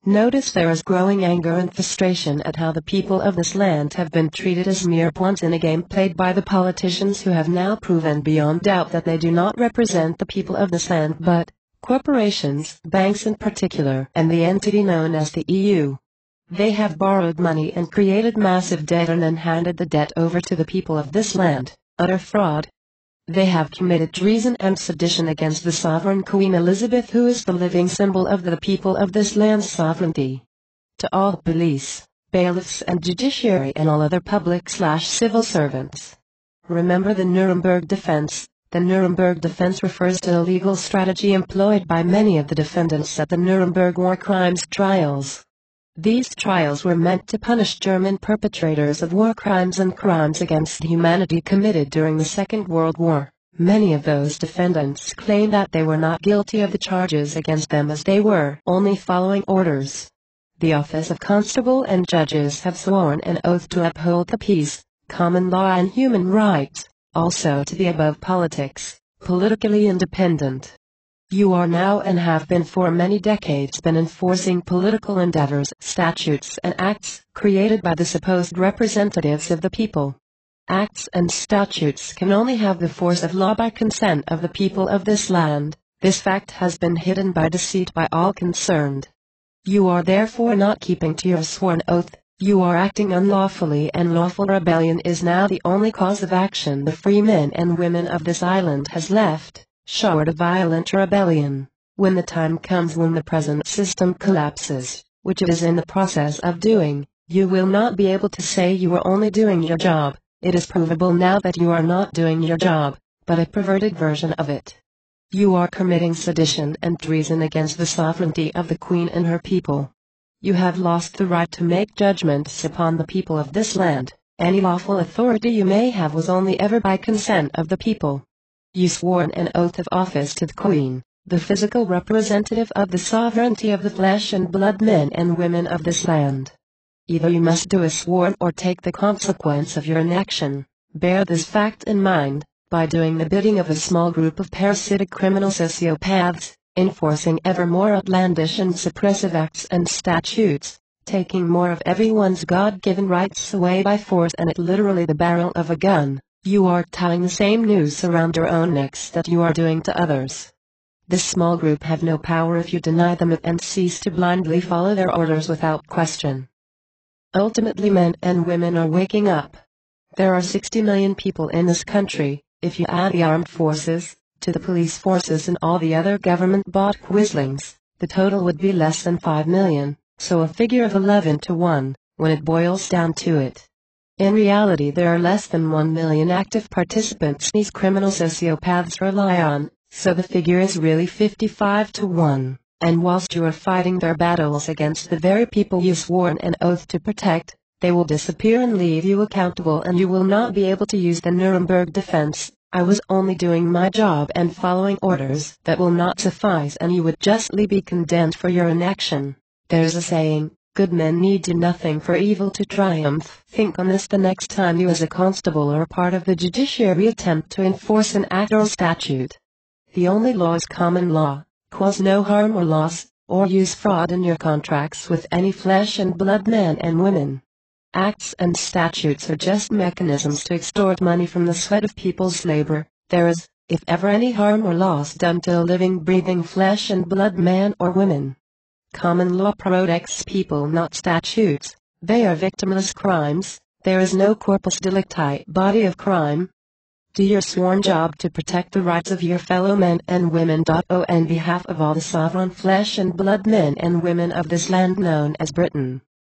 Notice there is growing anger and frustration at how the people of this land have been treated as mere pawns in a game played by the politicians who have now proven beyond doubt that they do not represent the people of this land but corporations, banks in particular, and the entity known as the EU. They have borrowed money and created massive debt and then handed the debt over to the people of this land. Utter fraud. They have committed treason and sedition against the sovereign Queen Elizabeth, who is the living symbol of the people of this land's sovereignty. To all police, bailiffs and judiciary and all other public/civil servants. Remember the Nuremberg defense. The Nuremberg defense refers to the legal strategy employed by many of the defendants at the Nuremberg war crimes trials. These trials were meant to punish German perpetrators of war crimes and crimes against humanity committed during the Second World War. Many of those defendants claim that they were not guilty of the charges against them, as they were only following orders. The office of constable and judges have sworn an oath to uphold the peace, common law and human rights, also to be above politics, politically independent. You are now and have been for many decades enforcing political endeavors, statutes and acts created by the supposed representatives of the people. Acts and statutes can only have the force of law by consent of the people of this land. This fact has been hidden by deceit by all concerned. You are therefore not keeping to your sworn oath. You are acting unlawfully, and lawful rebellion is now the only cause of action the free men and women of this island has left. Short of violent rebellion, when the time comes when the present system collapses, which it is in the process of doing, you will not be able to say you were only doing your job. It is provable now that you are not doing your job, but a perverted version of it. You are committing sedition and treason against the sovereignty of the Queen and her people. You have lost the right to make judgments upon the people of this land. Any lawful authority you may have was only ever by consent of the people. You swore an oath of office to the Queen, the physical representative of the sovereignty of the flesh and blood men and women of this land. Either you must do as sworn or take the consequence of your inaction. Bear this fact in mind, by doing the bidding of a small group of parasitic criminal sociopaths, enforcing ever more outlandish and suppressive acts and statutes, taking more of everyone's God-given rights away by force and at literally the barrel of a gun. You are tying the same noose around your own necks that you are doing to others. This small group have no power if you deny them it and cease to blindly follow their orders without question. Ultimately, men and women are waking up. There are 60 million people in this country. If you add the armed forces, to the police forces and all the other government-bought quislings, the total would be less than 5 million, so a figure of 11 to 1, when it boils down to it. In reality, there are less than 1 million active participants these criminal sociopaths rely on, so the figure is really 55 to 1, and whilst you are fighting their battles against the very people you swore an oath to protect, they will disappear and leave you accountable, and you will not be able to use the Nuremberg defense. I was only doing my job and following orders. That will not suffice, and you would justly be condemned for your inaction. There's a saying, good men need do nothing for evil to triumph. Think on this the next time you as a constable or a part of the judiciary attempt to enforce an act or statute. The only law is common law. Cause no harm or loss, or use fraud in your contracts with any flesh and blood men and women. Acts and statutes are just mechanisms to extort money from the sweat of people's labor. There is, if ever, any harm or loss done to a living, breathing flesh and blood man or woman. Common law protects people, not statutes. They are victimless crimes. There is no corpus delicti, body of crime. Do your sworn job to protect the rights of your fellow men and women. On behalf of all the sovereign flesh and blood men and women of this land known as Britain.